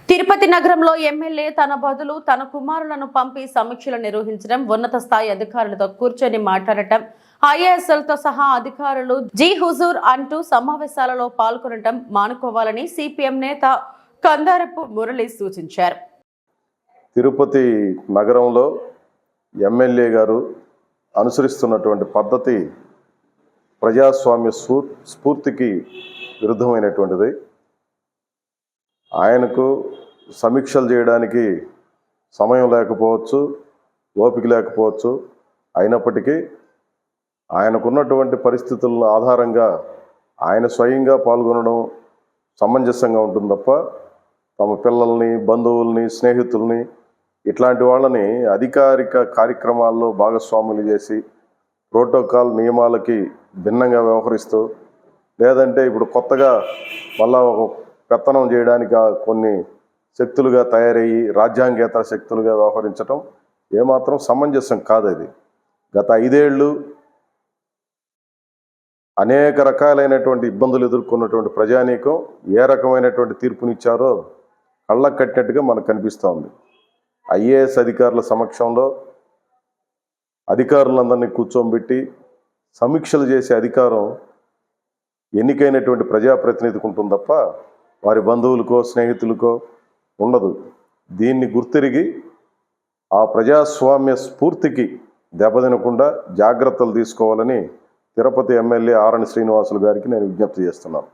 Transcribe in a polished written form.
తిరుపతి నగరంలో ఎమ్మెల్యే తన బదులు తన కుమారులను పంపి సమీక్షలు నిర్వహించడం, ఉన్నత స్థాయి అధికారులతో కూర్చొని మాట్లాడటం, ఐఏఎస్లతో సహా అధికారులు జీ హుజూర్ అంటూ సమావేశాలలో పాల్గొనడం మానుకోవాలని సిపిఎం నేత కందారపు మురళి సూచించారు. తిరుపతి నగరంలో ఎమ్మెల్యే గారు అనుసరిస్తున్నటువంటి పద్ధతి ప్రజాస్వామ్య స్ఫూర్తికి విరుద్ధమైనటువంటిది. ఆయనకు సమీక్షలు చేయడానికి సమయం లేకపోవచ్చు, ఓపిక లేకపోవచ్చు. అయినప్పటికీ ఆయనకున్నటువంటి పరిస్థితుల ఆధారంగా ఆయన స్వయంగా పాల్గొనడం సమంజసంగా ఉంటుంది తప్ప తమ పిల్లల్ని, బంధువుల్ని, స్నేహితుల్ని ఇట్లాంటి వాళ్ళని అధికారిక కార్యక్రమాల్లో భాగస్వాములు చేసి ప్రోటోకాల్ నియమాలకి భిన్నంగా వ్యవహరిస్తూ, లేదంటే ఇప్పుడు కొత్తగా మళ్ళా ఒక పెత్తనం చేయడానికి కొన్ని శక్తులుగా తయారయ్యి రాజ్యాంగేతర శక్తులుగా వ్యవహరించడం ఏమాత్రం సమంజసం కాదు. అది గత 5 ఏళ్ళు అనేక రకాలైనటువంటి ఇబ్బందులు ఎదుర్కొన్నటువంటి ప్రజానీకం ఏ రకమైనటువంటి తీర్పునిచ్చారో కళ్ళకు కట్టినట్టుగా మనకు కనిపిస్తూ ఉంది. ఐఏఎస్ అధికారుల సమక్షంలో అధికారులందరినీ కూర్చోబెట్టి సమీక్షలు చేసే అధికారం ఎన్నికైనటువంటి ప్రజాప్రతినిధికి ఉంటుంది తప్ప వారి బంధువులకో స్నేహితులకో ఉండదు. దీన్ని గుర్తిరిగి ఆ ప్రజాస్వామ్య స్ఫూర్తికి దెబ్బతినకుండా జాగ్రత్తలు తీసుకోవాలని తిరుపతి ఎమ్మెల్యే ఆరణి శ్రీనివాసులు గారికి నేను విజ్ఞప్తి చేస్తున్నాను.